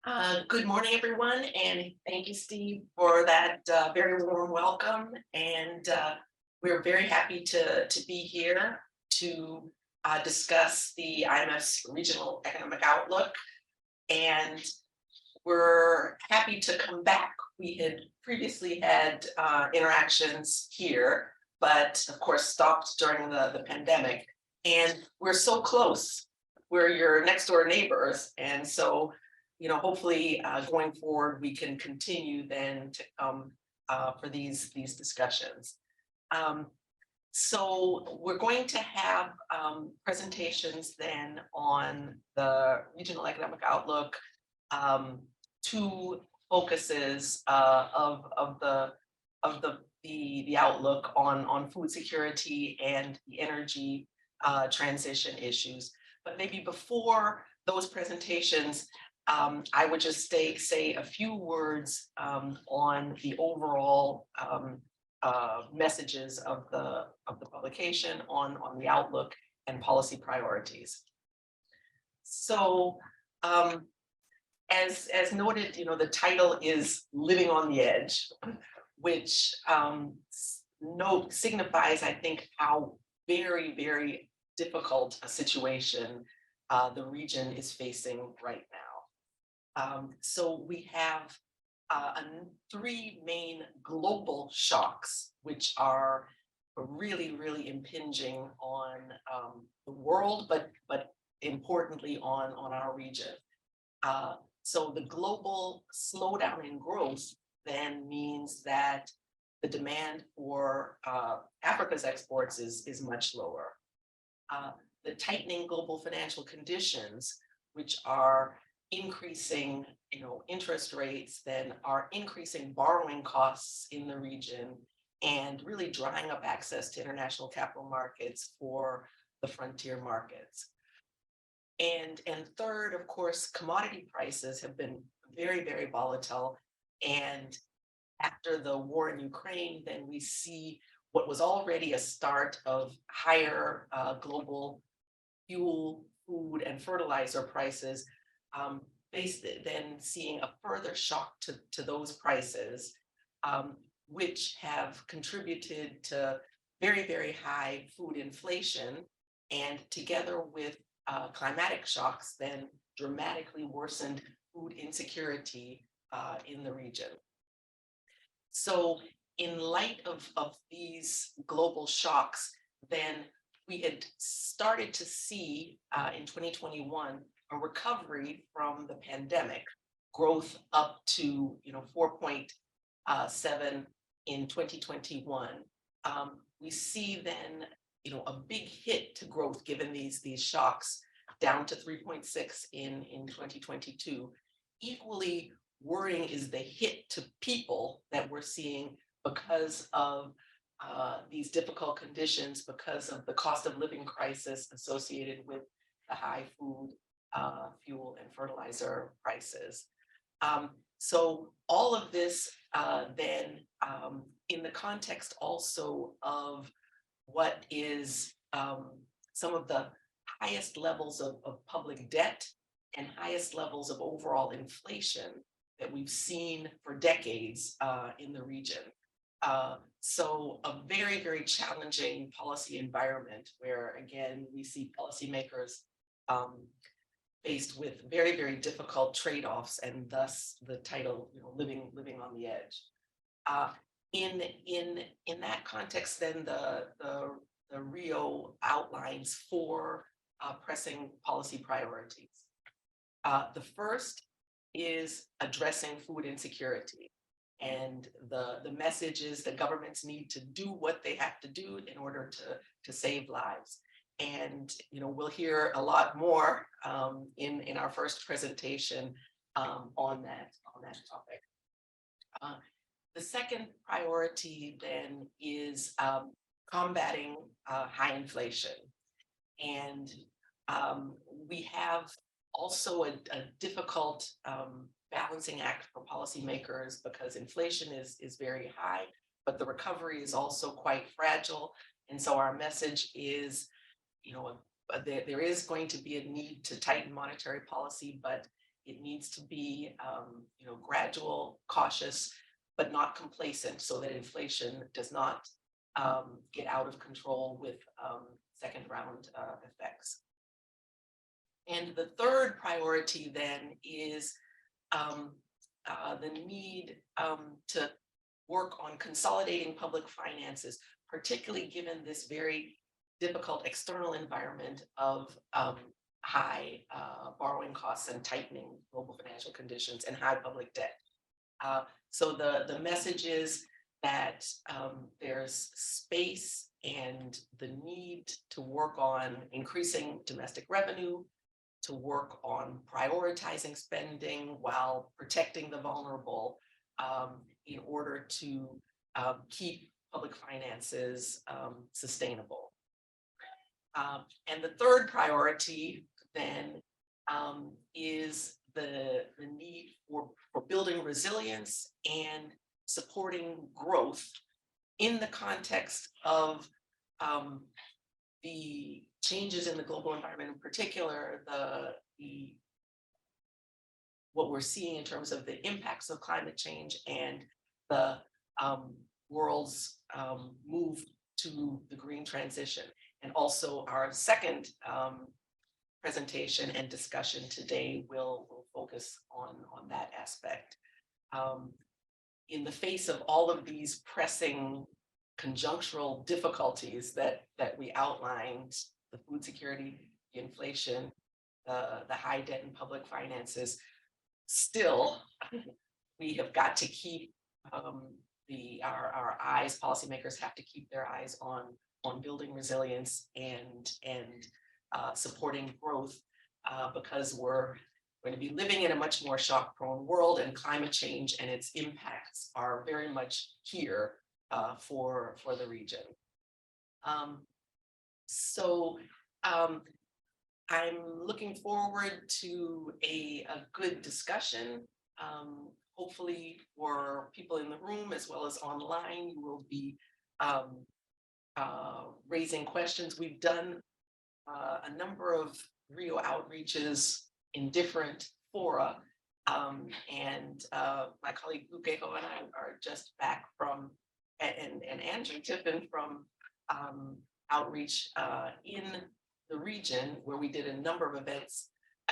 Good morning, everyone, and thank you, Steve, for that very warm welcome. And we're very happy to be here to discuss the IMF's regional economic outlook. And we're happy to come back. We had previously had interactions here, but of course stopped during the pandemic. And we're so close. We're your next door neighbors. And so hopefully going forward, we can continue then to for these discussions. Um, so we're going to have presentations then on the regional economic outlook, two focuses of the outlook on food security and the energy transition issues. But maybe before those presentations, I would just say a few words on the overall messages of the publication on the outlook and policy priorities. So, as noted, the title is "Living on the Edge," which signifies, I think, how very difficult a situation the region is facing right now. So we have three main global shocks, which are really impinging on the world, but importantly on our region. So the global slowdown in growth then means that the demand for Africa's exports is much lower. The tightening global financial conditions, which are increasing interest rates, then are increasing borrowing costs in the region and really drying up access to international capital markets for the frontier markets. And third, of course, commodity prices have been very volatile. And after the war in Ukraine, then we see what was already a start of higher global fuel, food, and fertilizer prices, then seeing a further shock to those prices, which have contributed to very high food inflation, and together with climatic shocks, then dramatically worsened food insecurity in the region. So in light of these global shocks, then we had started to see in 2021 a recovery from the pandemic, growth up to 4.7 in 2021. We see then a big hit to growth given these shocks, down to 3.6 in 2022. Equally worrying is the hit to people that we're seeing because of these difficult conditions, because of the cost of living crisis associated with the high food, fuel, and fertilizer prices. So all of this then in the context also of what is some of the highest levels of public debt and highest levels of overall inflation that we've seen for decades in the region. So a very challenging policy environment where, again, we see policymakers faced with very difficult trade-offs, and thus the title, living on the edge. In that context, then the Rio outlines four pressing policy priorities. The first is addressing food insecurity. And the message is that governments need to do what they have to do in order to save lives. And we'll hear a lot more in our first presentation on that topic. The second priority then is combating high inflation. And we have also a difficult balancing act for policymakers because inflation is very high, but the recovery is also quite fragile. And so our message is, there is going to be a need to tighten monetary policy, but It needs to be, gradual, cautious, but not complacent, so that inflation does not get out of control with second round effects. And the third priority then is the need to work on consolidating public finances, particularly given this very difficult external environment of high borrowing costs and tightening global financial conditions and high public debt. So the message is that there's space and the need to work on increasing domestic revenue, to work on prioritizing spending while protecting the vulnerable in order to keep public finances sustainable. And the third priority then is the need for building resilience and supporting growth in the context of the changes in the global environment, in particular, what we're seeing in terms of the impacts of climate change and the world's move to the green transition. And also our second presentation and discussion today will focus on that aspect. In the face of all of these pressing conjunctural difficulties that we outlined, the food security, the inflation, the high debt in public finances, still we have got to keep our eyes, policymakers have to keep their eyes on building resilience and supporting growth because we're going to be living in a much more shock-prone world, and climate change and its impacts are very much here for the region. I'm looking forward to a good discussion. Hopefully for people in the room as well as online, you will be raising questions. We've done a number of Rio outreaches in different fora, and my colleague Lukeho and I are just back from, and Andrew Tiffin from outreach in the region, where we did a number of events,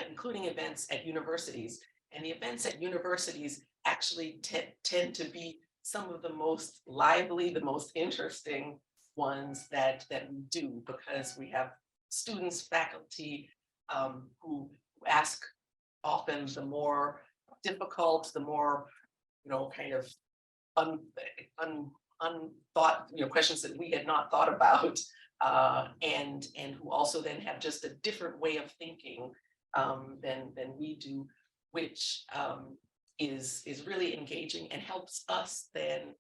including events at universities. And the events at universities actually tend to be some of the most lively, the most interesting ones that we do, because we have students, faculty who ask often the more difficult, the more, kind of unthought, questions that we had not thought about, and who also then have just a different way of thinking than we do, which is really engaging and helps us then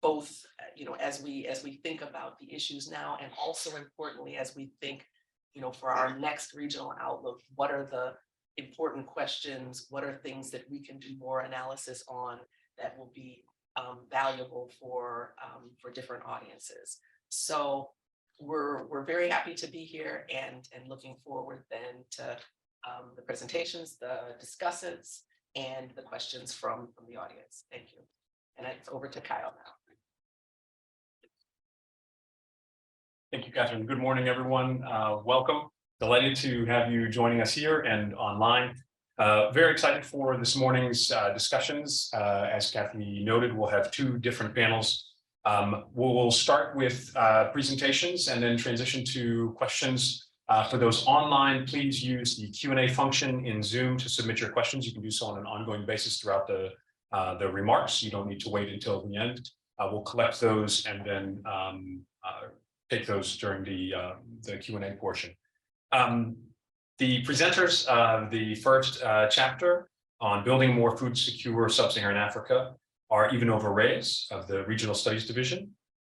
both, as we think about the issues now, and also importantly, as we think, for our next regional outlook, what are the important questions? What are things that we can do more analysis on that will be valuable for different audiences? So we're very happy to be here and looking forward then to the presentations, the discussants, and the questions from the audience. Thank you. And it's over to Kyle now. Thank you, Catherine. Good morning, everyone. Welcome. Delighted to have you joining us here and online. Very excited for this morning's discussions. As Kathy noted, we'll have two different panels. We'll start with presentations and then transition to questions. For those online, please use the Q&A function in Zoom to submit your questions. You can do so on an ongoing basis throughout the remarks. You don't need to wait until the end. We'll collect those and then take those during the Q&A portion. The presenters of the first chapter on building more food secure Sub-Saharan Africa are Ivanova Reyes of the Regional Studies Division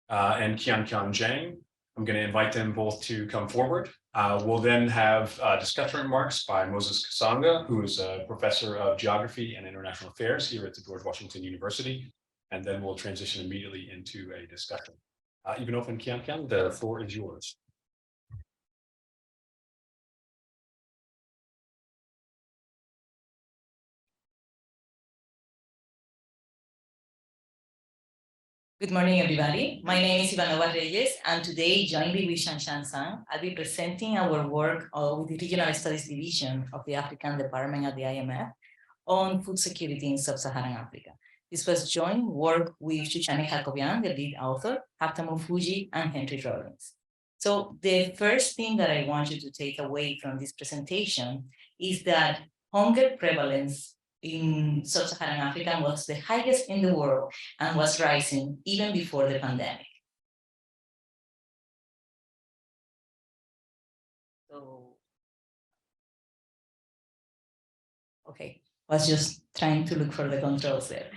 and Kian Zhang. I'm going to invite them both to come forward. We'll then have discussion remarks by Moses Kasanga, who is a professor of geography and international affairs here at the George Washington University. And then we'll transition immediately into a discussion. Ivanova and Kian, the floor is yours. Good morning, everybody. My name is Ivanova Reyes, and today, jointly with Shanshan Sang, I'll be presenting our work with the Regional Studies Division of the African Department at the IMF on food security in Sub-Saharan Africa. This was joint work with Shushani Hakobian, the lead author, Haptamu Fuji, and Henry Rollins. So the first thing that I want you to take away from this presentation is that hunger prevalence in Sub-Saharan Africa was the highest in the world and was rising even before the pandemic. So, okay, was just trying to look for the controls there.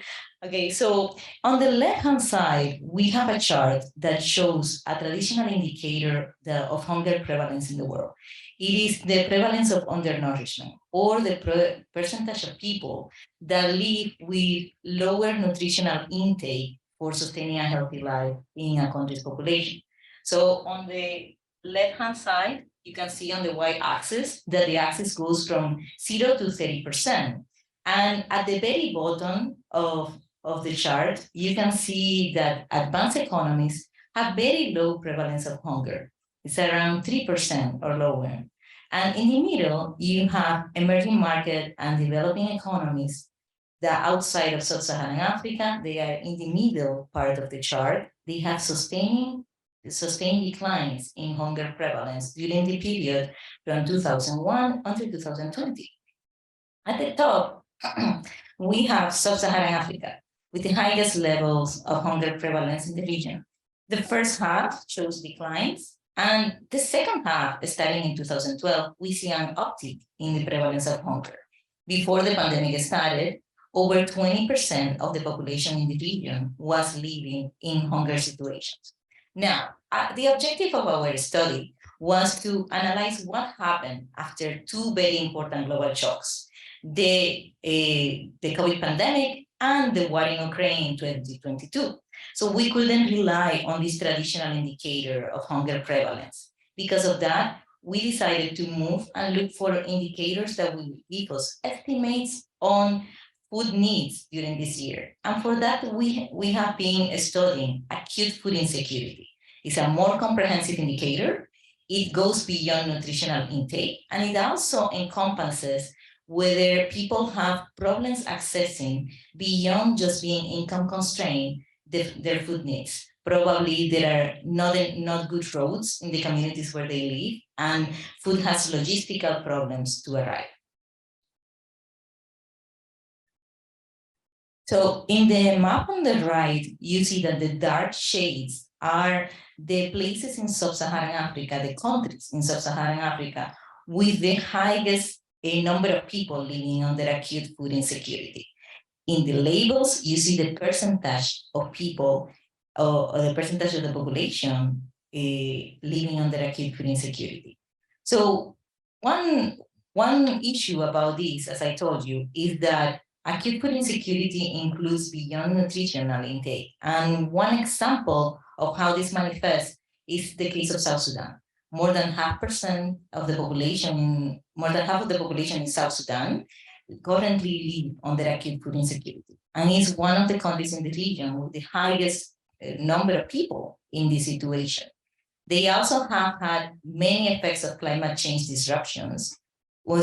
Okay, so on the left-hand side, we have a chart that shows a traditional indicator of hunger prevalence in the world. It is the prevalence of undernourishment, or the percentage of people that live with lower nutritional intake for sustaining a healthy life in a country's population. So on the left-hand side, you can see on the y-axis that the axis goes from 0 to 30%. And at the very bottom of the chart, you can see that advanced economies have very low prevalence of hunger. It's around 3% or lower. And in the middle, you have emerging market and developing economies that outside of Sub-Saharan Africa, they are in the middle part of the chart. They have sustained declines in hunger prevalence during the period from 2001 until 2020. At the top, we have Sub-Saharan Africa with the highest levels of hunger prevalence in the region. The first half shows declines, and the second half, starting in 2012, we see an uptick in the prevalence of hunger. Before the pandemic started, over 20% of the population in the region was living in hunger situations. Now, the objective of our study was to analyze what happened after two very important global shocks, the COVID pandemic and the war in Ukraine in 2022. So we couldn't rely on this traditional indicator of hunger prevalence. Because of that, we decided to move and look for indicators that will give us estimates on food needs during this year. And for that, we have been studying acute food insecurity. It's a more comprehensive indicator. It goes beyond nutritional intake, and it also encompasses whether people have problems accessing beyond just being income constrained their food needs. Probably there are not good roads in the communities where they live, and food has logistical problems to arrive. So in the map on the right, you see that the dark shades are the places in Sub-Saharan Africa, the countries in Sub-Saharan Africa with the highest number of people living under acute food insecurity. In the labels, you see the percentage of people, or the percentage of the population living under acute food insecurity. So one issue about this, as I told you, is that acute food insecurity includes beyond nutritional intake. And one example of how this manifests is the case of South Sudan. More than half of the population in South Sudan currently live under acute food insecurity. And it's one of the countries in the region with the highest number of people in this situation. They also have had many effects of climate change disruptions,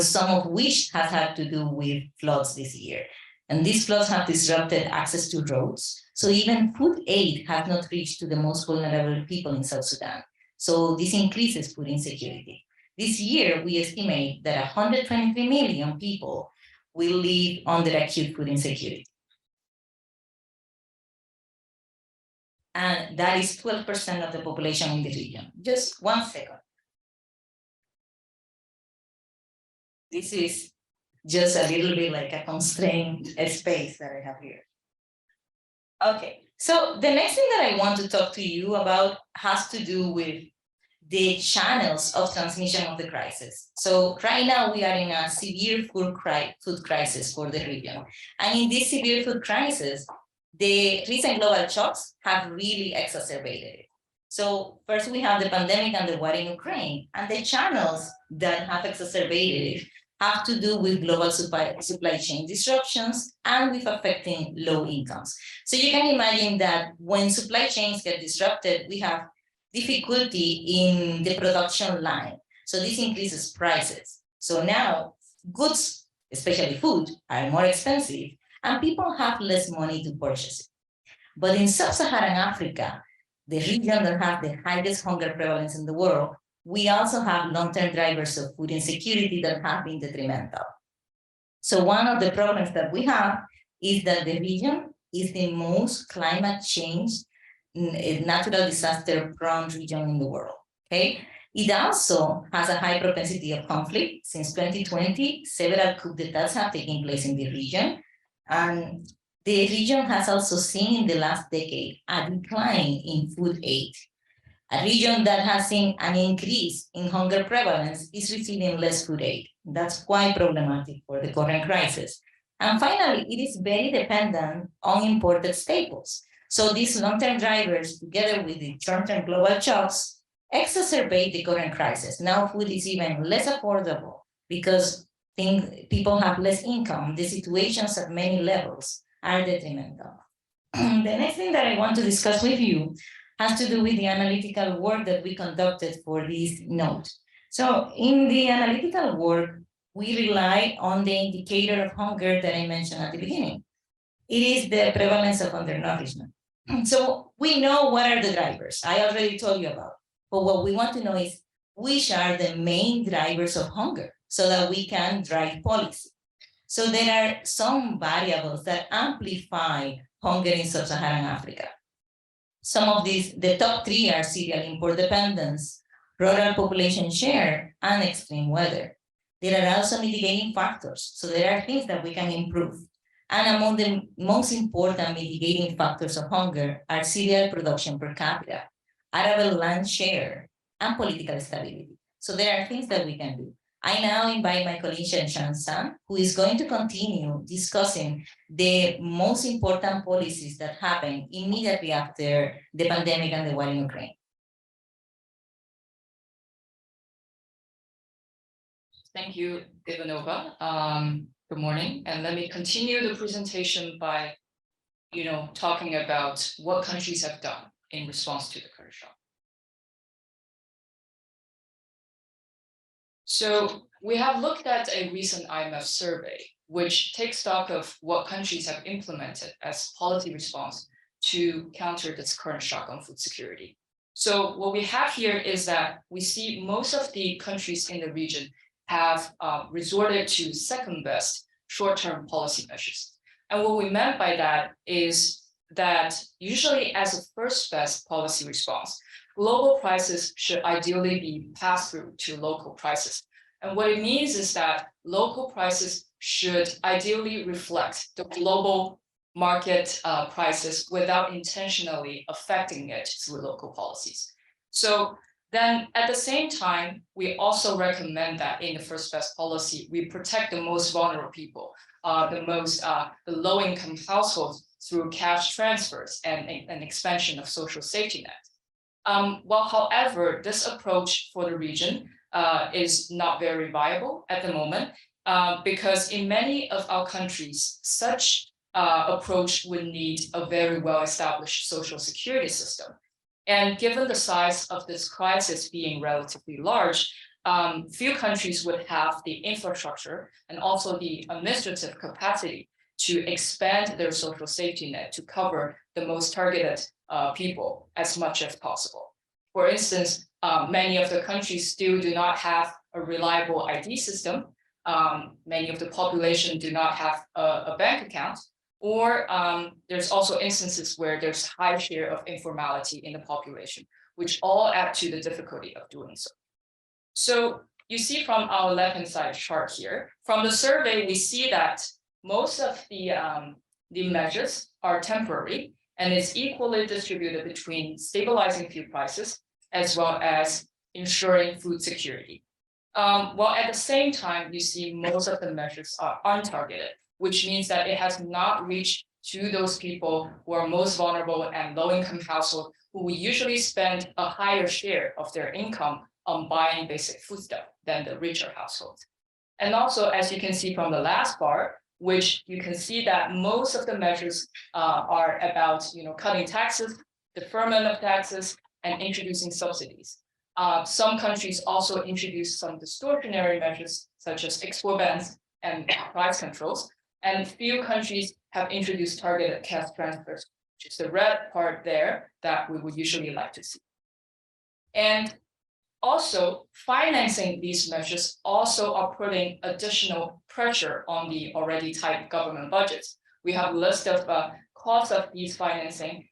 some of which have had to do with floods this year. And these floods have disrupted access to roads. So even food aid has not reached to the most vulnerable people in South Sudan. So this increases food insecurity. This year, we estimate that 123 million people will live under acute food insecurity. And that is 12% of the population in the region. Just 1 second. This is just a little bit like a constrained space that I have here. Okay, so the next thing that I want to talk to you about has to do with the channels of transmission of the crisis. So right now we are in a severe food crisis for the region. And in this severe food crisis, the recent global shocks have really exacerbated it. So first we have the pandemic and the war in Ukraine, and the channels that have exacerbated it have to do with global supply chain disruptions and with affecting low incomes. So you can imagine that when supply chains get disrupted, we have difficulty in the production line. So this increases prices. So now goods, especially food, are more expensive and people have less money to purchase it. But in Sub-Saharan Africa, the region that has the highest hunger prevalence in the world, we also have long-term drivers of food insecurity that have been detrimental. So one of the problems that we have is that the region is the most climate change, natural disaster prone region in the world, okay? It also has a high propensity of conflict. Since 2020, several coup d'etats have taken place in the region. And the region has also seen in the last decade a decline in food aid. A region that has seen an increase in hunger prevalence is receiving less food aid. That's quite problematic for the current crisis. And finally, it is very dependent on imported staples. So these long-term drivers, together with the short-term global shocks, exacerbate the current crisis. Now food is even less affordable because people have less income. The situations at many levels are detrimental. The next thing that I want to discuss with you has to do with the analytical work that we conducted for this note. So in the analytical work, we rely on the indicator of hunger that I mentioned at the beginning. It is the prevalence of undernourishment. So we know what are the drivers. I already told you about. But what we want to know is which are the main drivers of hunger so that we can drive policy. So there are some variables that amplify hunger in Sub-Saharan Africa. Some of these, the top three are cereal import dependence, rural population share, and extreme weather. There are also mitigating factors. So there are things that we can improve. And among the most important mitigating factors of hunger are cereal production per capita, arable land share, and political stability. So there are things that we can do. I now invite my colleague Shan San, who is going to continue discussing the most important policies that happened immediately after the pandemic and the war in Ukraine. Thank you, Ivanova. Good morning, and let me continue the presentation by, talking about what countries have done in response to the current shock. So we have looked at a recent IMF survey, which takes stock of what countries have implemented as policy response to counter this current shock on food security. So what we have here is that we see most of the countries in the region have resorted to second best short-term policy measures. And what we meant by that is that usually as a first best policy response, global prices should ideally be passed through to local prices. And what it means is that local prices should ideally reflect the global market prices without intentionally affecting it through local policies. So then at the same time, we also recommend that in the first best policy, we protect the most vulnerable people, the low-income households through cash transfers and an expansion of social safety net. However, this approach for the region is not very viable at the moment because in many of our countries, such approach would need a very well-established social security system. And given the size of this crisis being relatively large, few countries would have the infrastructure and also the administrative capacity to expand their social safety net to cover the most targeted people as much as possible. For instance, many of the countries still do not have a reliable ID system. Many of the population do not have a bank account, or there's also instances where there's high share of informality in the population, which all add to the difficulty of doing so. So you see from our left-hand side chart here, from the survey, we see that most of the measures are temporary, and it's equally distributed between stabilizing food prices as well as ensuring food security. While at the same time, you see most of the measures are untargeted, which means that it has not reached to those people who are most vulnerable and low-income households who usually spend a higher share of their income on buying basic foodstuff than the richer households. And also, as you can see from the last part, which you can see that most of the measures are about cutting taxes, deferment of taxes, and introducing subsidies. Some countries also introduce some distortionary measures, such as export bans and price controls. And few countries have introduced targeted cash transfers, which is the red part there that we would usually like to see. And also, financing these measures also are putting additional pressure on the already tight government budgets. We have a list of costs of these financing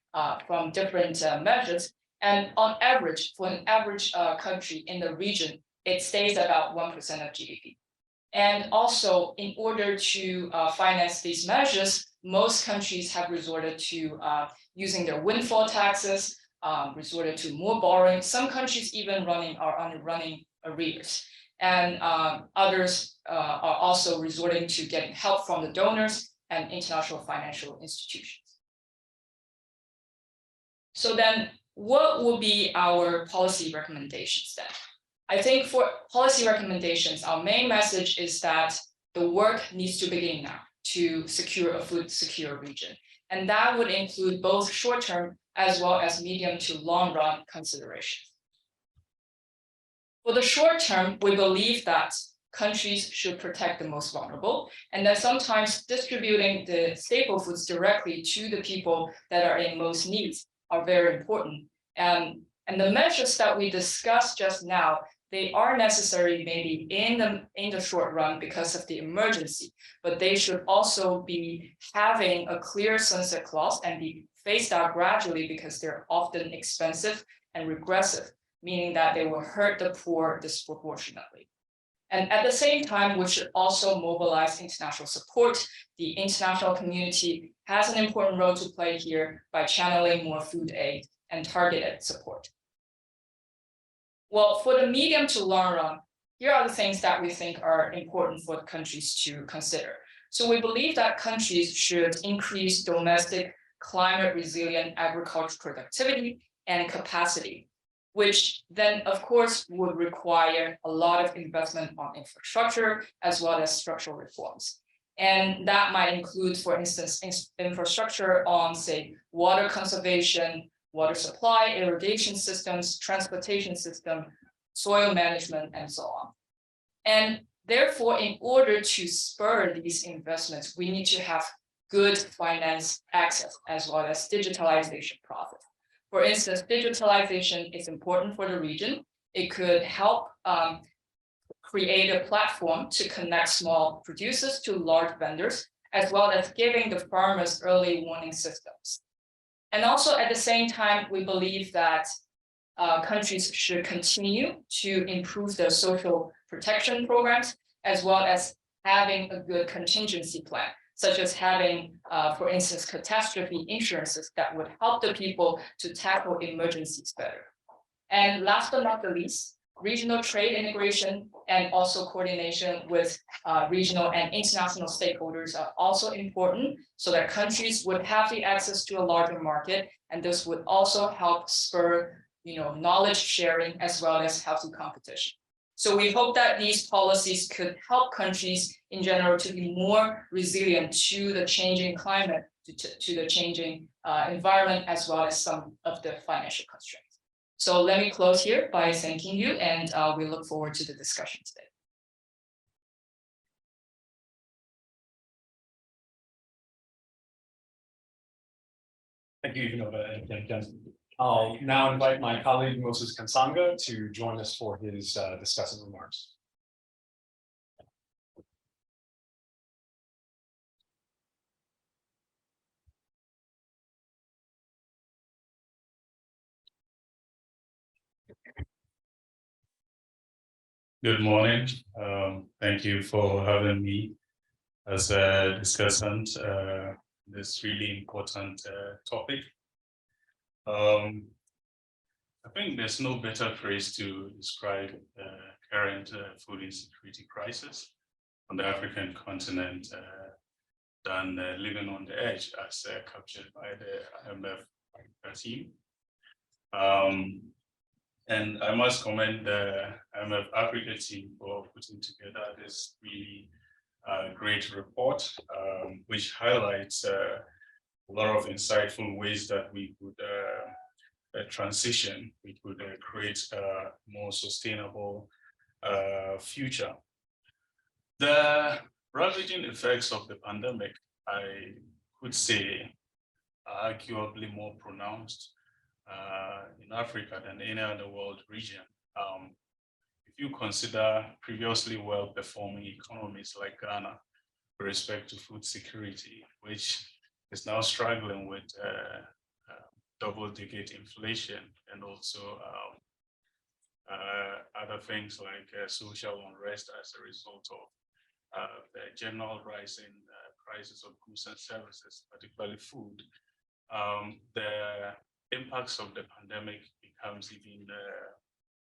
from different measures. And on average, for an average country in the region, it stays about 1% of GDP. And also, in order to finance these measures, most countries have resorted to using their windfall taxes, resorted to more borrowing. Some countries even are running arrears. And others are also resorting to getting help from the donors and international financial institutions. So then, what will be our policy recommendations then? I think for policy recommendations, our main message is that the work needs to begin now to secure a food secure region. And that would include both short-term as well as medium to long-run considerations. For the short term, we believe that countries should protect the most vulnerable, and that sometimes distributing the staple foods directly to the people that are in most needs are very important. And the measures that we discussed just now, they are necessary maybe in the short run because of the emergency, but they should also be having a clear sunset clause and be phased out gradually because they're often expensive and regressive, meaning that they will hurt the poor disproportionately. And at the same time, we should also mobilize international support. The international community has an important role to play here by channeling more food aid and targeted support. Well, for the medium to long run, here are the things that we think are important for countries to consider. So we believe that countries should increase domestic climate resilient agricultural productivity and capacity, which then of course would require a lot of investment on infrastructure as well as structural reforms. And that might include, for instance, infrastructure on, say, water conservation, water supply, irrigation systems, transportation system, soil management, and so on. And therefore, in order to spur these investments, we need to have good finance access as well as digitalization process. For instance, digitalization is important for the region. It could help create a platform to connect small producers to large vendors, as well as giving the farmers early warning systems. And also at the same time, we believe that countries should continue to improve their social protection programs, as well as having a good contingency plan, such as having, for instance, catastrophe insurances that would help the people to tackle emergencies better. And last but not the least, regional trade integration and also coordination with regional and international stakeholders are also important so that countries would have the access to a larger market, and this would also help spur knowledge sharing as well as healthy competition. So we hope that these policies could help countries in general to be more resilient to the changing climate, to the changing environment, as well as some of the financial constraints. So let me close here by thanking you, and we look forward to the discussion today. Thank you, Vinova. I'll now invite my colleague Moses Kansanga to join us for his discussing remarks. Good morning. Thank you for having me as a discussant this really important topic. I think there's no better phrase to describe the current food insecurity crisis on the African continent than living on the edge, as captured by the IMF team. And I must commend the IMF Africa team for putting together this really great report, which highlights a lot of insightful ways that we could transition, we could create a more sustainable future. The ravaging effects of the pandemic, I could say, are arguably more pronounced in Africa than any other world region. If you consider previously well-performing economies like Ghana with respect to food security, which is now struggling with double-digit inflation and also other things like social unrest as a result of the general rise in prices of goods and services, particularly food. The impacts of the pandemic becomes even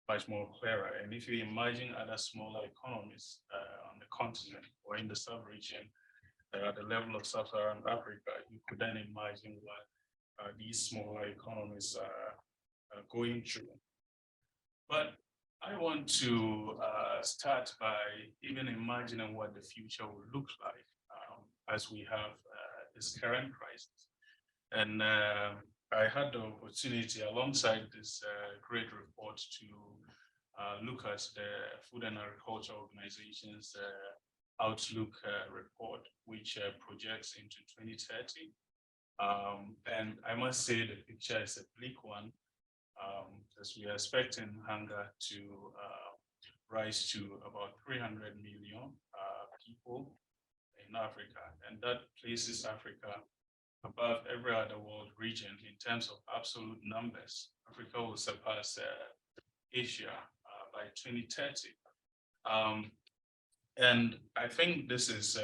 much more clearer. And if you imagine other smaller economies on the continent or in the sub-region at the level of Sub-Saharan Africa, you could then imagine what these smaller economies are going through. But I want to start by even imagining what the future will look like as we have this current crisis. And I had the opportunity alongside this great report to look at the Food and Agriculture Organization's Outlook report, which projects into 2030. And I must say the picture is a bleak one, as we are expecting hunger to rise to about 300 million people in Africa. And that places Africa above every other world region in terms of absolute numbers. Africa will surpass Asia by 2030. And I think this is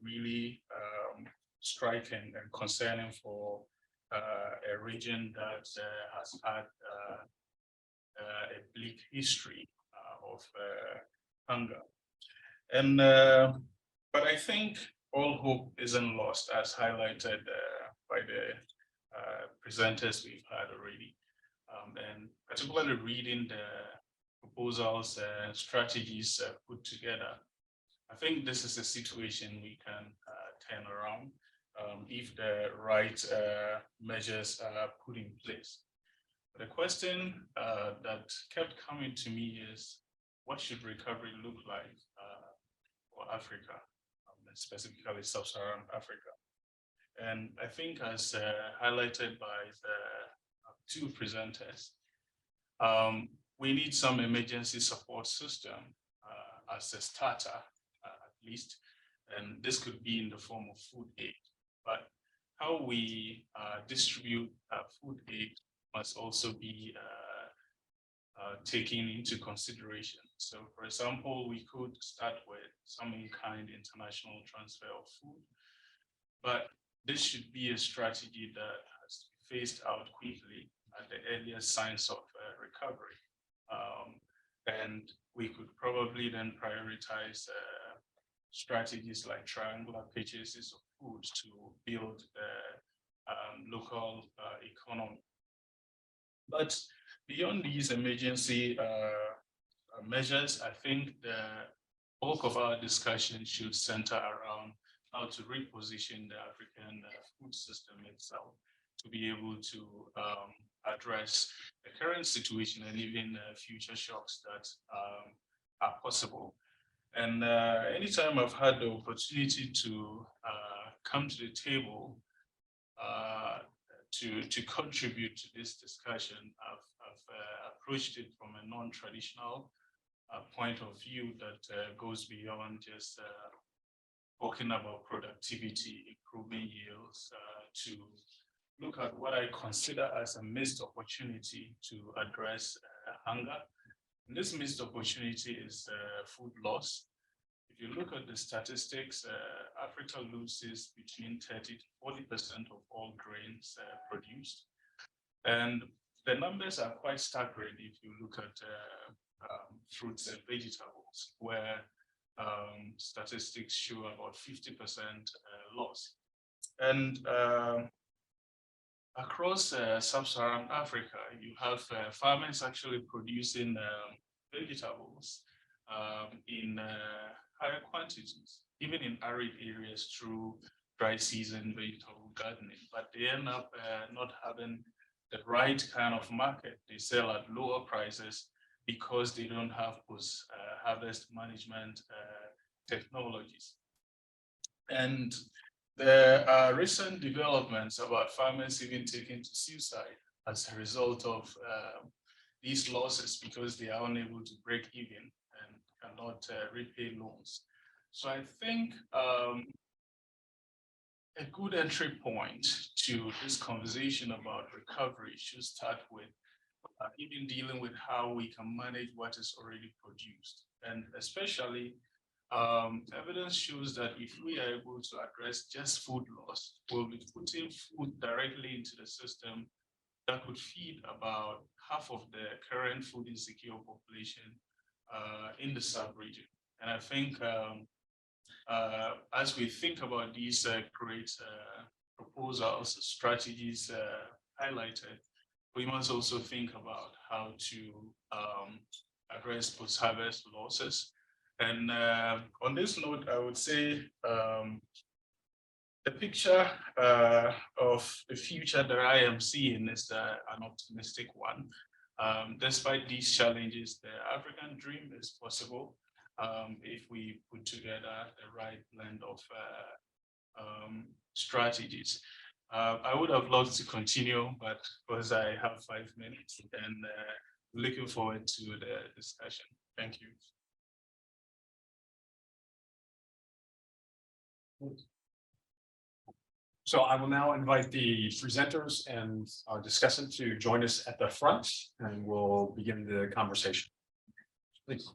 really striking and concerning for a region that has had a bleak history of hunger. And but I think all hope isn't lost, as highlighted by the presenters we've had already. And particularly reading the proposals and strategies put together, I think this is a situation we can turn around if the right measures are put in place. The question that kept coming to me is, what should recovery look like for Africa, specifically Sub-Saharan Africa? And I think, as highlighted by the two presenters, we need some emergency support system as a starter, at least, and this could be in the form of food aid. But how we distribute food aid must also be taken into consideration. So, for example, we could start with some in-kind international transfer of food, but this should be a strategy that has to be phased out quickly at the earliest signs of recovery. And we could probably then prioritize strategies like triangular purchases of food to build the local economy. But beyond these emergency measures, I think the bulk of our discussion should center around how to reposition the African food system itself to be able to address the current situation and even future shocks that are possible. And anytime I've had the opportunity to come to the table to contribute to this discussion, I've approached it from a non-traditional point of view that goes beyond just talking about productivity, improving yields, to look at what I consider as a missed opportunity to address hunger. And this missed opportunity is food loss. If you look at the statistics, Africa loses between 30 to 40% of all grains produced. And the numbers are quite staggering if you look at fruits and vegetables, where statistics show about 50% loss. And across Sub-Saharan Africa, you have farmers actually producing vegetables in higher quantities, even in arid areas through dry season vegetable gardening, but they end up not having the right kind of market. They sell at lower prices because they don't have post-harvest management technologies. And there are recent developments about farmers even taking to suicide as a result of these losses because they are unable to break even and cannot repay loans. So I think a good entry point to this conversation about recovery should start with even dealing with how we can manage what is already produced. And especially, evidence shows that if we are able to address just food loss, we'll be putting food directly into the system that could feed about half of the current food insecure population in the sub-region. And I think as we think about these great proposals, strategies highlighted, we must also think about how to address post-harvest losses. And on this note, I would say the picture of the future that I am seeing is an optimistic one. Despite these challenges, the African dream is possible if we put together the right blend of strategies. I would have loved to continue, but because I have 5 minutes, and looking forward to the discussion. Thank you. So I will now invite the presenters and our discussant to join us at the front, and we'll begin the conversation. Please.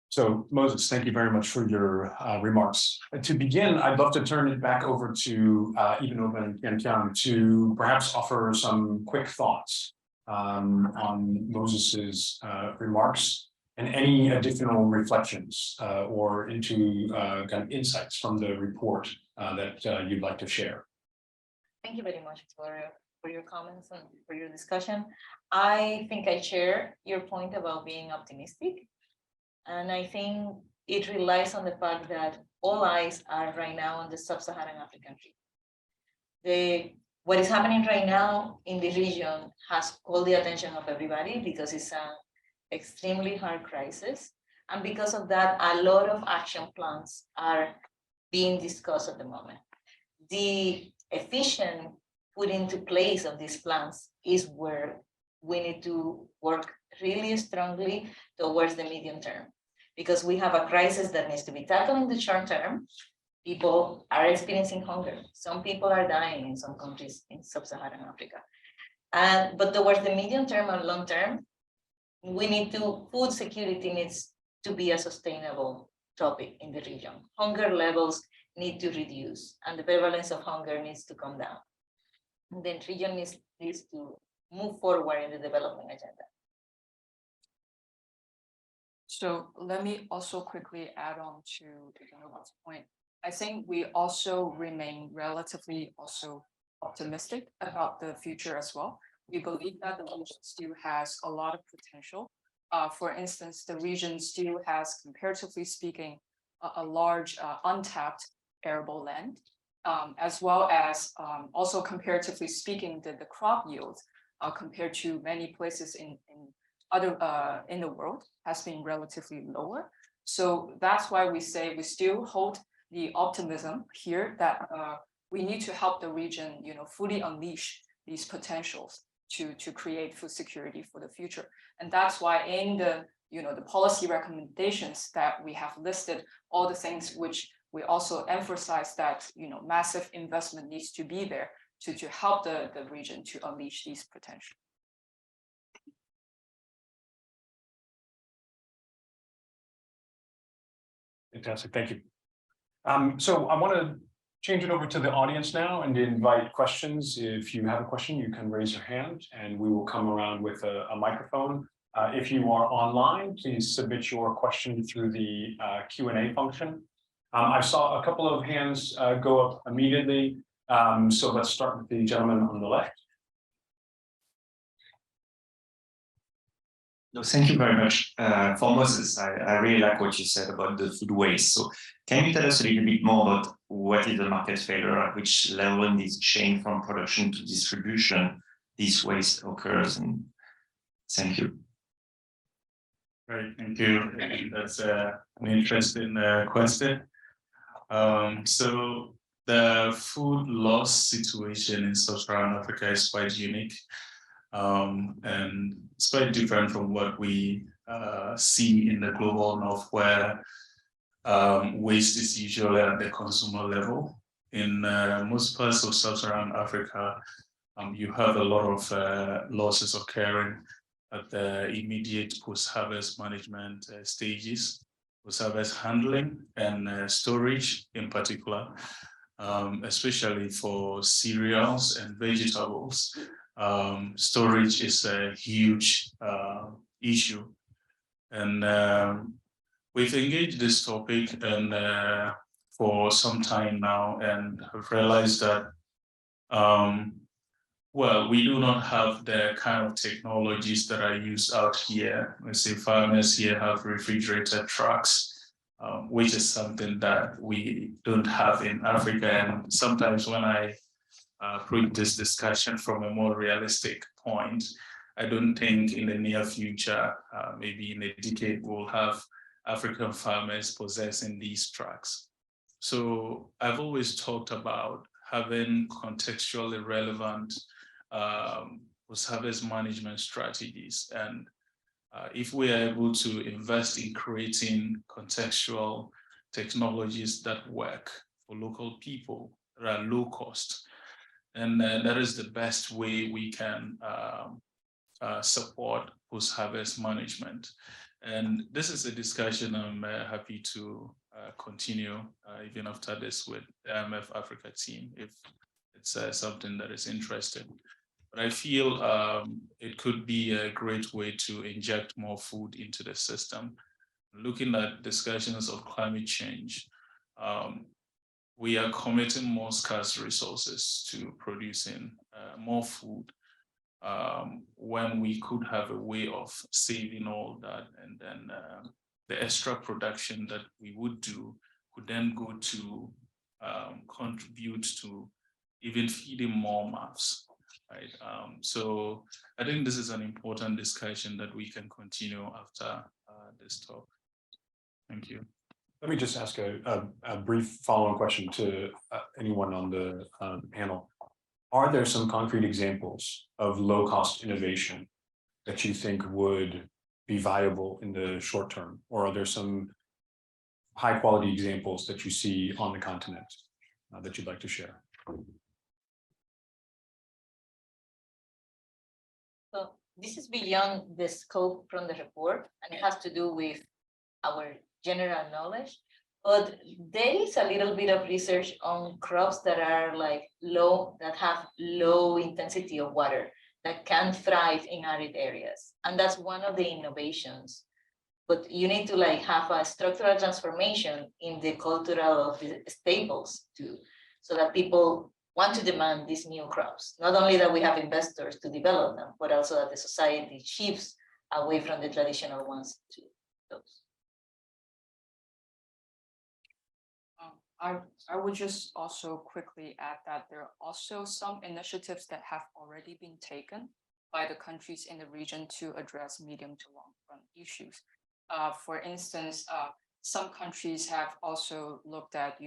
So Moses, thank you very much for your remarks. To begin, I'd love to turn it back over to Ivanova and Tian to perhaps offer some quick thoughts on Moses's remarks and any additional reflections or into kind of insights from the report that you'd like to share. Thank you very much for your comments and for your discussion. I think I share your point about being optimistic. And I think it relies on the fact that all eyes are right now on the Sub-Saharan African region. What is happening right now in the region has called the attention of everybody because it's an extremely hard crisis. And because of that, a lot of action plans are being discussed at the moment. The efficient put into place of these plans is where we need to work really strongly towards the medium term, because we have a crisis that needs to be tackled in the short term. People are experiencing hunger. Some people are dying in some countries in Sub-Saharan Africa. But towards the medium term and long term, food security needs to be a sustainable topic in the region. Hunger levels need to reduce and the prevalence of hunger needs to come down. And the region needs to move forward in the development agenda. So let me also quickly add on to Ivanova's point. I think we also remain relatively also optimistic about the future as well. We believe that the region still has a lot of potential. For instance, the region still has, comparatively speaking, a large untapped arable land, as well as also comparatively speaking, the crop yield compared to many places in the world has been relatively lower. So that's why we say we still hold the optimism here that we need to help the region, fully unleash these potentials to create food security for the future. And that's why in the policy recommendations that we have listed all the things which we also emphasize that massive investment needs to be there to help the region to unleash these potentials. Fantastic, thank you. So I want to change it over to the audience now and invite questions. If you have a question, you can raise your hand and we will come around with a microphone. If you are online, please submit your question through the Q&A function. I saw a couple of hands go up immediately. So let's start with the gentleman on the left. No, thank you very much. For Moses, I really like what you said about the food waste. So can you tell us a little bit more about what is the market failure, at which level in this chain from production to distribution this waste occurs? And thank you. Right, thank you. That's an interesting question. So the food loss situation in Sub-Saharan Africa is quite unique. And it's quite different from what we see in the global north, where waste is usually at the consumer level. In most parts of Sub-Saharan Africa, you have a lot of losses occurring at the immediate post-harvest management stages, post-harvest handling and storage in particular, especially for cereals and vegetables. Storage is a huge issue, and we've engaged this topic and for some time now, and have realized that well, we do not have the kind of technologies that are used out here. Let's say farmers here have refrigerated trucks, which is something that we don't have in Africa. And sometimes when I approach this discussion from a more realistic point, I don't think in the near future, maybe in a decade, we'll have African farmers possessing these trucks. So I've always talked about having contextually relevant post-harvest management strategies. And if we are able to invest in creating contextual technologies that work for local people, that are low cost, and that is the best way we can support post-harvest management. And this is a discussion I'm happy to continue even after this with the IMF Africa team, if it's something that is interesting. But I feel it could be a great way to inject more food into the system. Looking at discussions of climate change, we are committing more scarce resources to producing more food when we could have a way of saving all that, and then the extra production that we would do could then go to contribute to even feeding more mouths, right? So I think this is an important discussion that we can continue after this talk. Thank you. Let me just ask a brief follow-on question to anyone on the panel. Are there some concrete examples of low-cost innovation that you think would be viable in the short term? Or are there some high-quality examples that you see on the continent that you'd like to share? So this is beyond the scope from the report, and it has to do with our general knowledge, but there is a little bit of research on crops that are like that have low intensity of water, that can thrive in arid areas. And that's one of the innovations. But you need to like have a structural transformation in the cultural staples too, so that people want to demand these new crops. Not only that we have investors to develop them, but also that the society shifts away from the traditional ones to those. I would just also quickly add that there are also some initiatives that have already been taken by the countries in the region to address medium to long-term issues. For instance, some countries have also looked at,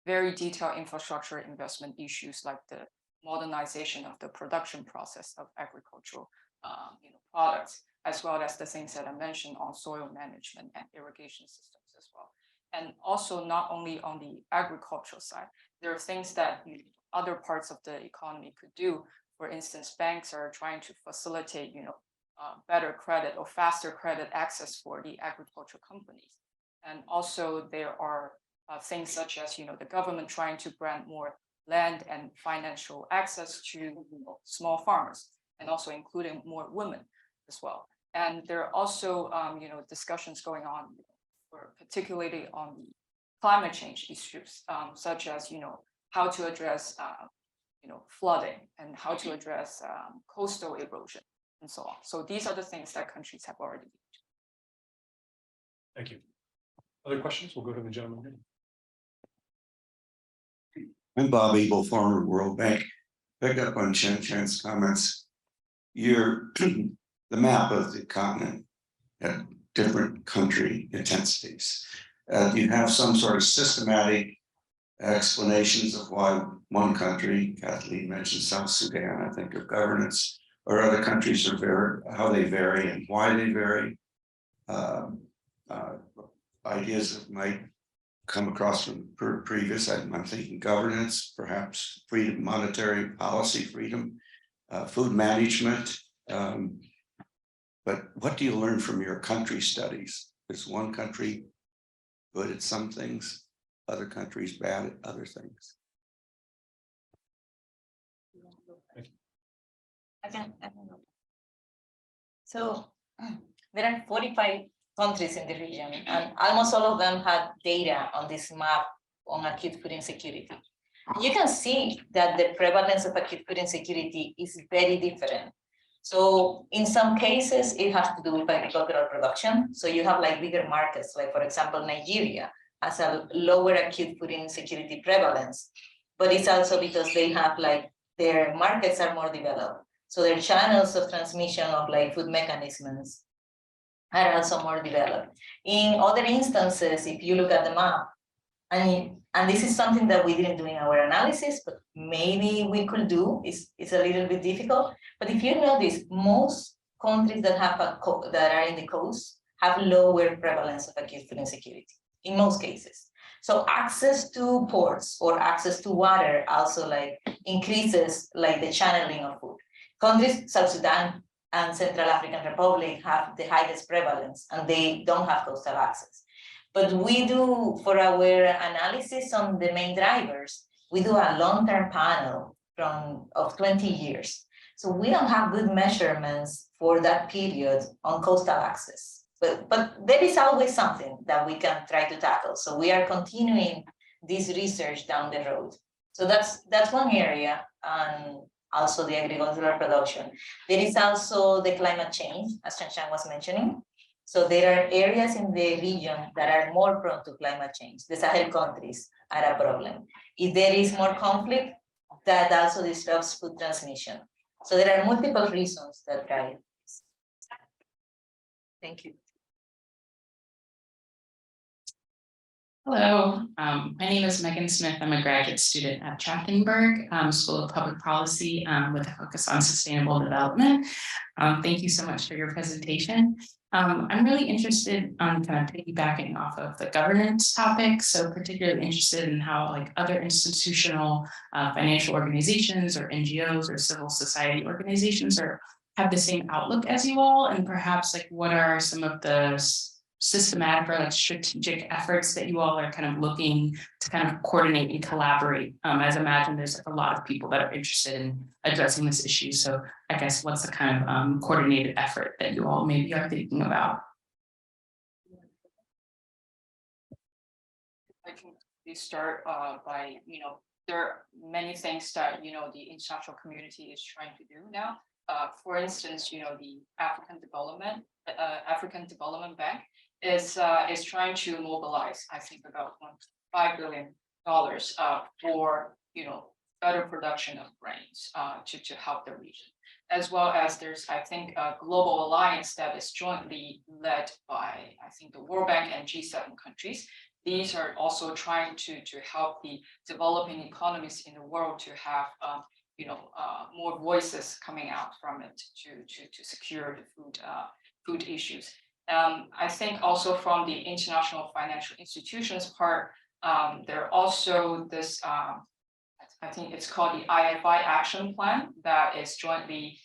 very detailed infrastructure investment issues like the modernization of the production process of agricultural, products, as well as the things that I mentioned on soil management and irrigation systems as well. And also not only on the agricultural side, there are things that other parts of the economy could do. For instance, banks are trying to facilitate, better credit or faster credit access for the agricultural companies. And also there are things such as, the government trying to grant more land and financial access to small farmers, and also including more women as well. And there are also, discussions going on, or particularly on the climate change issues, such as, how to address, flooding, and how to address coastal erosion, and so on. So these are the things that countries have already. Thank you. Other questions? We'll go to the gentleman here. I'm Bob Eagle, former World Bank. Pick up on Chan's comments. The map of the continent at different country intensities. Do you have some sort of systematic explanations of why one country, Kathleen mentioned South Sudan, I think, of governance, or other countries are how they vary and why they vary? Ideas that might come across from previous, I'm thinking governance, perhaps freedom, monetary policy freedom, food management. But what do you learn from your country studies? Is one country good at some things, other countries bad at other things? I don't know. So there are 45 countries in the region, and almost all of them had data on this map on acute food insecurity. You can see that the prevalence of acute food insecurity is very different. So in some cases, it has to do with agricultural production. So you have like bigger markets, like for example, Nigeria has a lower acute food insecurity prevalence, but it's also because they have like their markets are more developed. So their channels of transmission of like food mechanisms are also more developed. In other instances, if you look at the map, and this is something that we didn't do in our analysis, but maybe we could do, it's a little bit difficult. But if you notice, most countries that have that are in the coast have lower prevalence of acute food insecurity in most cases. So access to ports or access to water also like increases like the channeling of food. Countries, South Sudan and Central African Republic, have the highest prevalence and they don't have coastal access. But we do, for our analysis on the main drivers, we do a long-term panel of 20 years. So we don't have good measurements for that period on coastal access. But there is always something that we can try to tackle. So we are continuing this research down the road. So that's one area, and also the agricultural production. There is also the climate change, as Chan was mentioning. So there are areas in the region that are more prone to climate change. The Sahel countries are a problem. If there is more conflict, that also disrupts food transmission. So there are multiple reasons that drive this. Thank you. Hello, my name is Megan Smith. I'm a graduate student at Trachtenberg School of Public Policy with a focus on sustainable development. Thank you so much for your presentation. I'm really interested on kind of piggybacking off of the governance topic. So particularly interested in how like other institutional financial organizations or NGOs or civil society organizations have the same outlook as you all, and perhaps like what are some of the systematic or like strategic efforts that you all are kind of looking to kind of coordinate and collaborate. As I imagine there's like a lot of people that are interested in addressing this issue. So I guess what's the kind of coordinated effort that you all maybe are thinking about? I can start by, there are many things that, the international community is trying to do now. For instance, the African Development Bank is trying to mobilize, I think, about $5 billion for better production of grains to help the region, as well as there's, I think, a global alliance that is jointly led by, I think, the World Bank and G7 countries. These are also trying to help the developing economies in the world to have more voices coming out from it to secure the food issues. I think also from the international financial institutions part, there are also this, I think it's called the IFI action plan that is jointly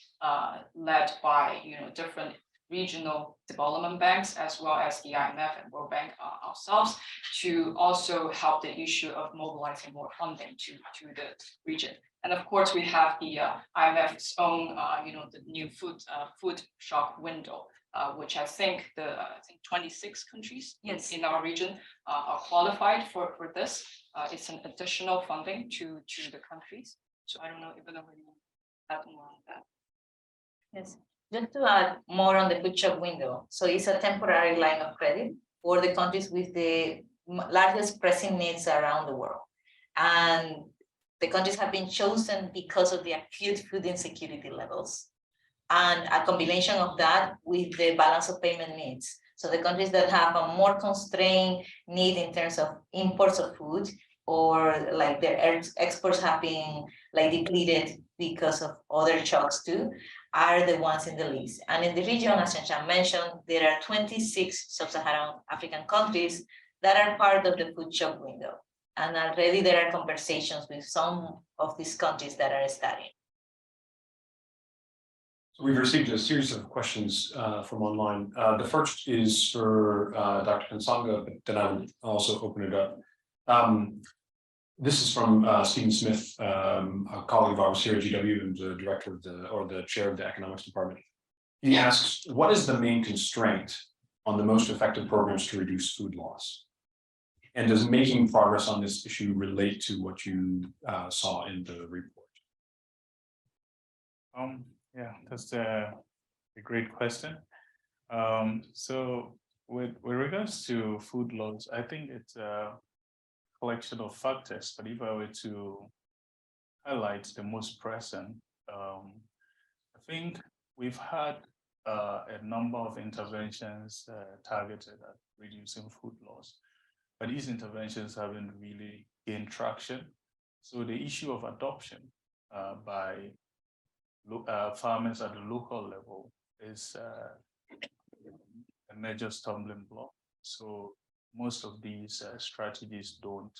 led by different regional development banks, as well as the IMF and World Bank ourselves, to also help the issue of mobilizing more funding to the region. And of course, we have the IMF's own, the new food shock window, which I think 26 countries in our region are qualified for this. It's an additional funding to the countries. So I don't know if anybody wants to add more on that. Yes, just to add more on the food shock window. So it's a temporary line of credit for the countries with the largest pressing needs around the world. And the countries have been chosen because of the acute food insecurity levels and a combination of that with the balance of payment needs. So the countries that have a more constrained need in terms of imports of food, or like their exports have been like depleted because of other shocks too, are the ones in the list. And in the region, as Shanshan mentioned, there are 26 Sub-Saharan African countries that are part of the food shock window. And already there are conversations with some of these countries that are studying. So we've received a series of questions from online. The first is for Dr. Kansanga, but then I will also open it up. This is from Stephen Smith, a colleague of ours here at GW, and the director of the chair of the economics department. He asks, what is the main constraint on the most effective programs to reduce food loss? And does making progress on this issue relate to what you saw in the report? Yeah, that's a great question. So with regards to food loss, I think it's a collection of factors, but if I were to highlight the most pressing, I think we've had a number of interventions targeted at reducing food loss, but these interventions haven't really gained traction. So the issue of adoption by farmers at the local level is a major stumbling block. So most of these strategies don't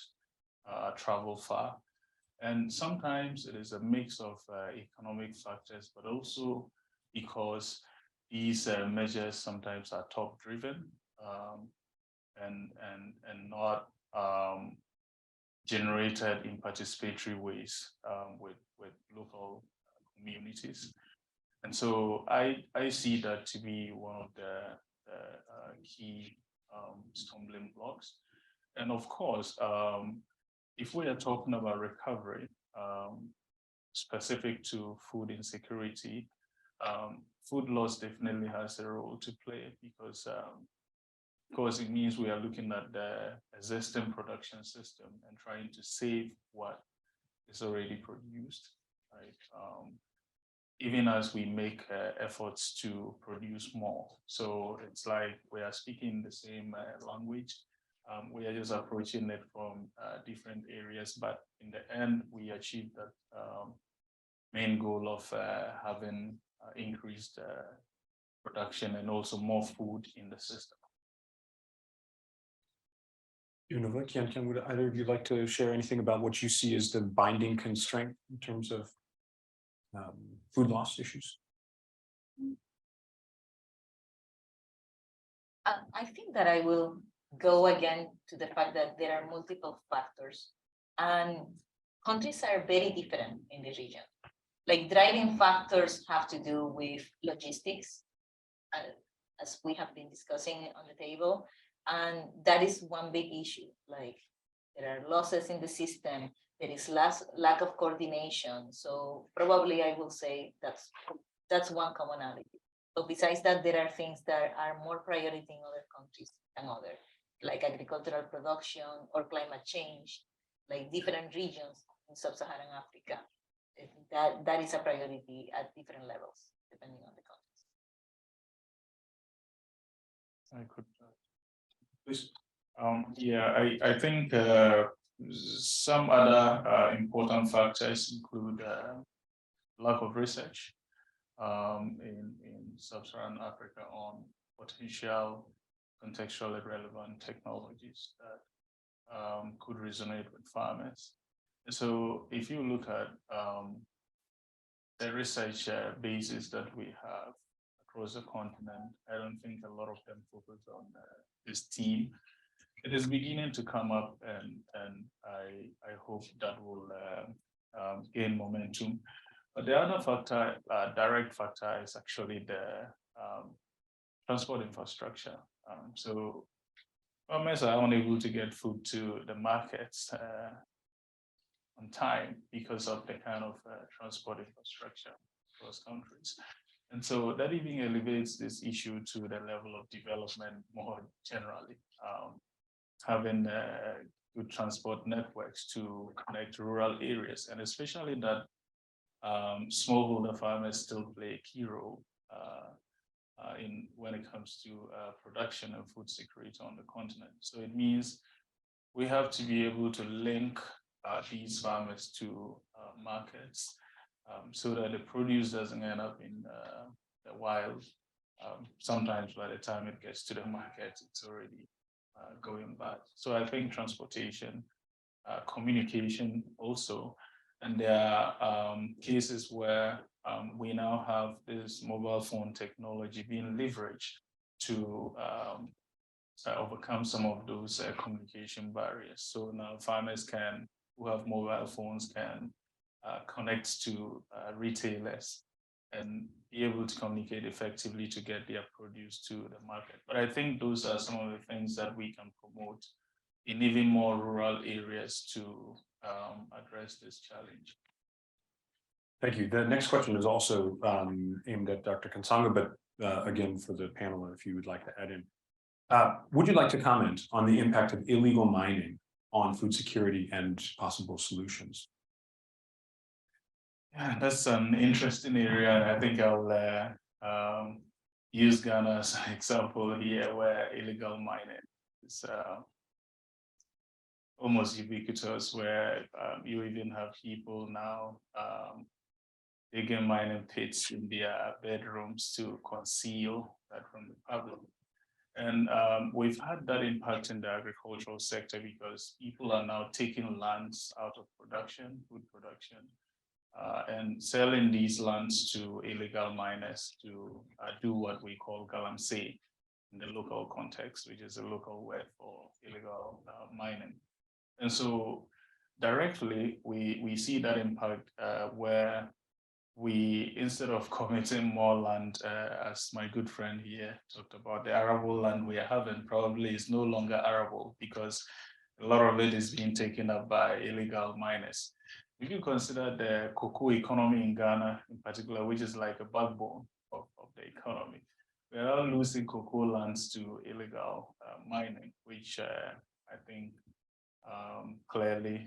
travel far. And sometimes it is a mix of economic factors, but also because these measures sometimes are top driven and not generated in participatory ways with local communities. And so I see that to be one of the key stumbling blocks. And of course, if we are talking about recovery specific to food insecurity, food loss definitely has a role to play because of course, it means we are looking at the existing production system and trying to save what is already produced, right? Even as we make efforts to produce more. So it's like we are speaking the same language. We are just approaching it from different areas, but in the end, we achieve that main goal of having increased production and also more food in the system. Kian, would either of you like to share anything about what you see as the binding constraint in terms of food loss issues? I think that I will go again to the fact that there are multiple factors and countries are very different in the region. Like driving factors have to do with logistics, as we have been discussing on the table. And that is one big issue. Like there are losses in the system, there is lack of coordination. So probably I will say that's one commonality. But besides that, there are things that are more priority in other countries than others, like agricultural production or climate change, like different regions in Sub-Saharan Africa. That is a priority at different levels, depending on the countries. I could. Please. I think some other important factors include lack of research in Sub-Saharan Africa on potential contextually relevant technologies that could resonate with farmers. So if you look at the research bases that we have across the continent. I don't think a lot of them focus on this theme. It is beginning to come up, and I hope that will gain momentum. But the other factor, direct factor, is actually the transport infrastructure. So farmers are unable to get food to the markets on time because of the kind of transport infrastructure across countries. And so that even elevates this issue to the level of development more generally. Having good transport networks to connect rural areas, and especially that smallholder farmers still play a key role in when it comes to production and food security on the continent. So it means we have to be able to link these farmers to markets so that the produce doesn't end up in the wild. Sometimes by the time it gets to the market, it's already going bad. So I think transportation, communication also, and there are cases where we now have this mobile phone technology being leveraged to overcome some of those communication barriers. So now farmers who have mobile phones can connect to retailers and be able to communicate effectively to get their produce to the market. But I think those are some of the things that we can promote in even more rural areas to address this challenge. Thank you. The next question is also aimed at Dr. Kansanga, but again, for the panel, if you would like to add in. Would you like to comment on the impact of illegal mining on food security and possible solutions? Yeah, that's an interesting area, and I think I'll use Ghana as an example here, where illegal mining is almost ubiquitous, where you even have people now digging mining pits in their bedrooms to conceal that from the public. And we've had that impact in the agricultural sector because people are now taking lands out of production, food production, and selling these lands to illegal miners to do what we call galamsey in the local context, which is a local word for illegal mining. And so directly, we see that impact where we, instead of committing more land, as my good friend here talked about, the arable land we are having probably is no longer arable because a lot of it is being taken up by illegal miners. If you consider the cocoa economy in Ghana in particular, which is like a backbone of the economy, we are all losing cocoa lands to illegal mining, which I think clearly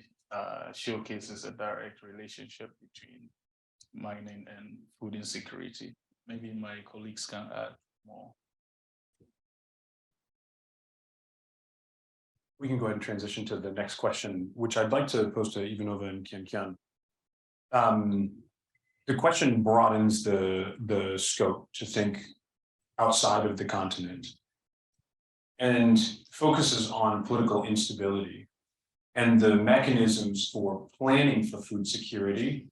showcases a direct relationship between mining and food insecurity. Maybe my colleagues can add more. We can go ahead and transition to the next question, which I'd like to pose to Ivanova and Kian. The question broadens the scope to think outside of the continent and focuses on political instability and the mechanisms for planning for food security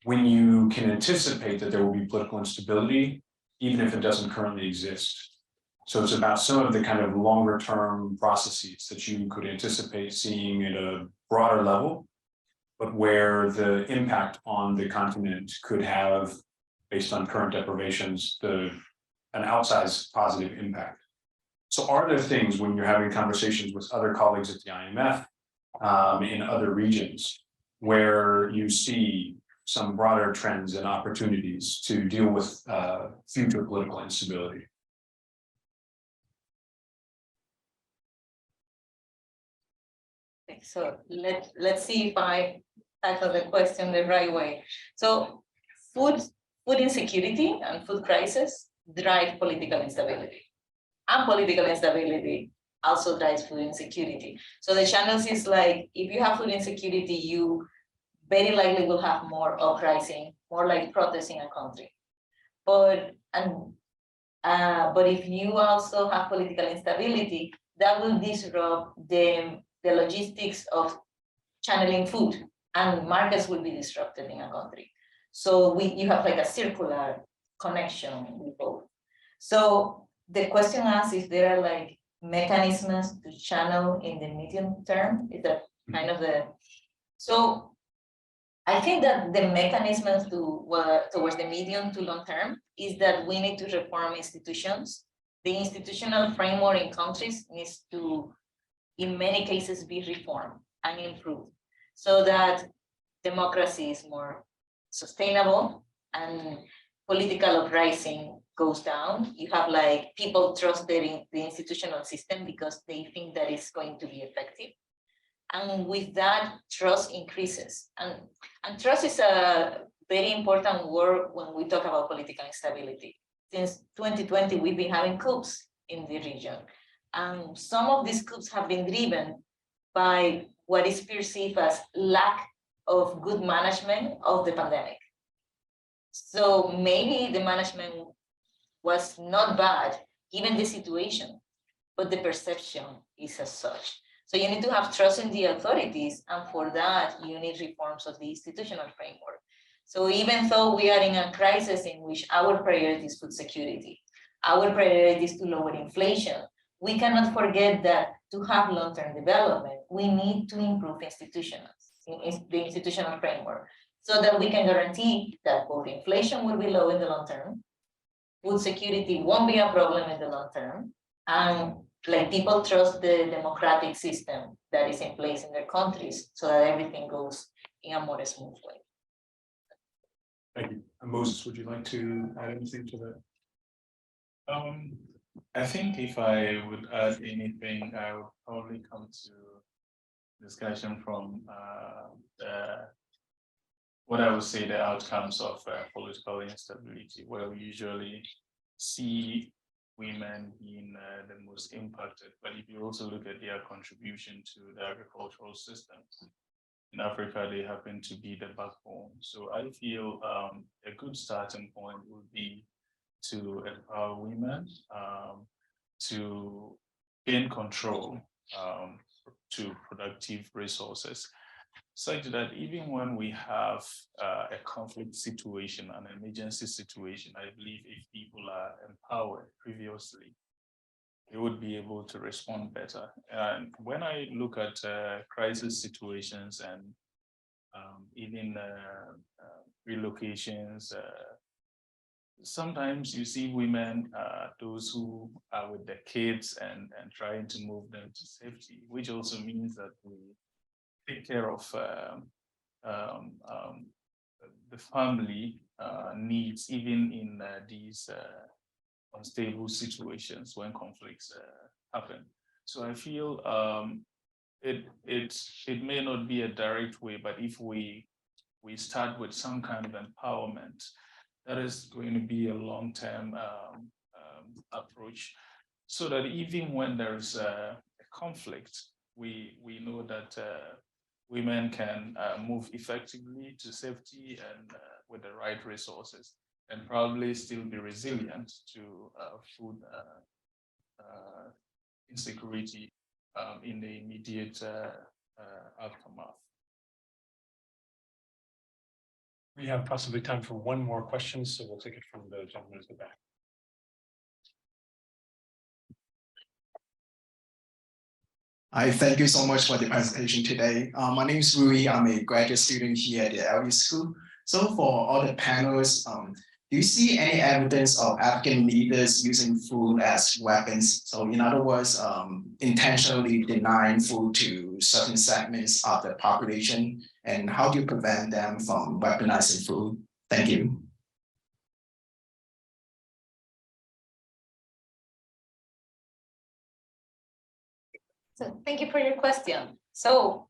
when you can anticipate that there will be political instability, even if it doesn't currently exist. So it's about some of the kind of longer term processes that you could anticipate seeing at a broader level, but where the impact on the continent could have, based on current deprivations, an outsized positive impact. So are there things when you're having conversations with other colleagues at the IMF in other regions where you see some broader trends and opportunities to deal with future political instability? Okay, so let's see if I tackle the question the right way. So food insecurity and food crisis drive political instability. And political instability also drives food insecurity. So the challenge is like, if you have food insecurity, you very likely will have more uprising, more like protests in a country. But if you also have political instability, that will disrupt the logistics of channeling food, and markets will be disrupted in a country. So you have like a circular connection with both. So the question asks if there are like mechanisms to channel in the medium term. Is that kind of the, so I think that the mechanisms towards the medium to long term is that we need to reform institutions. The institutional framework in countries needs to, in many cases, be reformed and improved so that democracy is more sustainable and political uprising goes down. You have like people trust the institutional system because they think that it's going to be effective. And with that, trust increases. And trust is a very important word when we talk about political instability. Since 2020, we've been having coups in the region. And some of these coups have been driven by what is perceived as lack of good management of the pandemic. So maybe the management was not bad, given the situation, but the perception is as such. So you need to have trust in the authorities, and for that, you need reforms of the institutional framework. So even though we are in a crisis in which our priority is food security, our priority is to lower inflation, we cannot forget that to have long-term development, we need to improve the institutional framework so that we can guarantee that both inflation will be low in the long term, food security won't be a problem in the long term, and like people trust the democratic system that is in place in their countries so that everything goes in a more smooth way. Thank you. Moses, would you like to add anything to that? I think if I would add anything, I would probably come to discussion from what I would say the outcomes of political instability, where we usually see women being the most impacted. But if you also look at their contribution to the agricultural system, in Africa, they happen to be the backbone. So I feel a good starting point would be to empower women to gain control to productive resources, such that even when we have a conflict situation, an emergency situation, I believe if people are empowered previously, they would be able to respond better. And when I look at crisis situations and even relocations, sometimes you see women, those who are with their kids and trying to move them to safety, which also means that we take care of the family needs, even in these unstable situations when conflicts happen. So I feel it may not be a direct way, but if we start with some kind of empowerment, that is going to be a long-term approach, so that even when there's a conflict, we know that women can move effectively to safety and with the right resources, and probably still be resilient to food insecurity in the immediate aftermath. We have possibly time for one more question, so we'll take it from the gentleman at the back. Hi, thank you so much for the presentation today. My name is Rui. I'm a graduate student here at the LU School. So for all the panelists, do you see any evidence of African leaders using food as weapons? So in other words, intentionally denying food to certain segments of the population, and how do you prevent them from weaponizing food? Thank you. So thank you for your question. So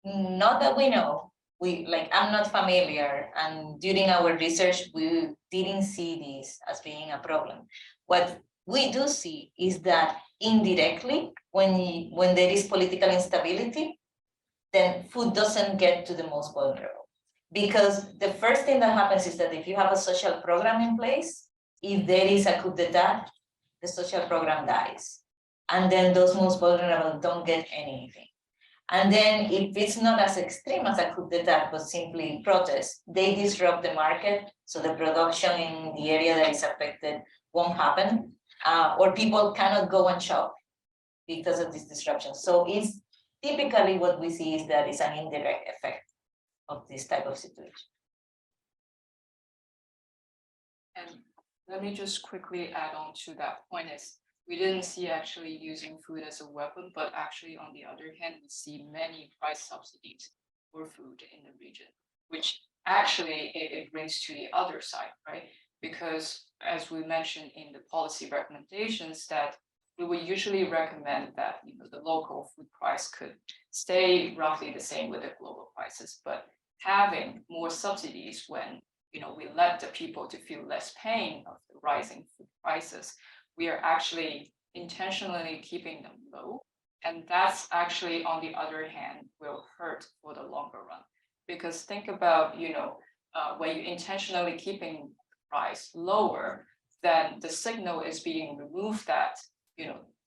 not that we know, I'm not familiar, and during our research, we didn't see this as being a problem. What we do see is that indirectly, when there is political instability, then food doesn't get to the most vulnerable. Because the first thing that happens is that if you have a social program in place, if there is a coup d'etat, the social program dies. And then those most vulnerable don't get anything. And then if it's not as extreme as a coup d'etat, but simply protest, they disrupt the market. So the production in the area that is affected won't happen, or people cannot go and shop because of this disruption. So it's typically what we see is that it's an indirect effect of this type of situation. And let me just quickly add on to that point is, we didn't see actually using food as a weapon, but actually on the other hand, we see many price subsidies for food in the region, which actually it brings to the other side, right? Because as we mentioned in the policy recommendations, that we would usually recommend that the local food price could stay roughly the same with the global prices, but having more subsidies when we let the people to feel less pain of the rising food prices, we are actually intentionally keeping them low. And that's actually, on the other hand, will hurt for the longer run. Because think about, when you're intentionally keeping the price lower, then the signal is being removed that,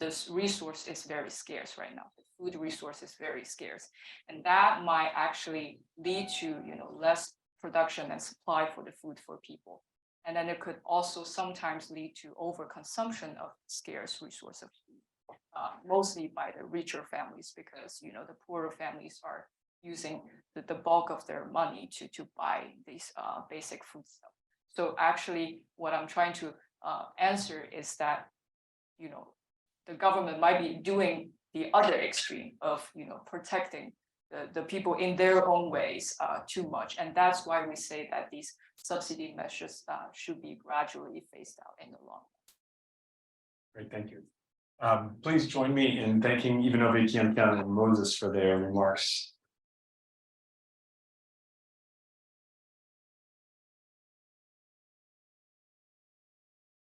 this resource is very scarce right now. The food resource is very scarce. And that might actually lead to, less production and supply for the food for people. And then it could also sometimes lead to overconsumption of scarce resource of food, mostly by the richer families, because the poorer families are using the bulk of their money to buy these basic food stuff. So actually, what I'm trying to answer is that the government might be doing the other extreme of protecting the people in their own ways too much. And that's why we say that these subsidy measures should be gradually phased out in the long run. Great, thank you. Please join me in thanking Ivanova, Kiankan, and Moses for their remarks.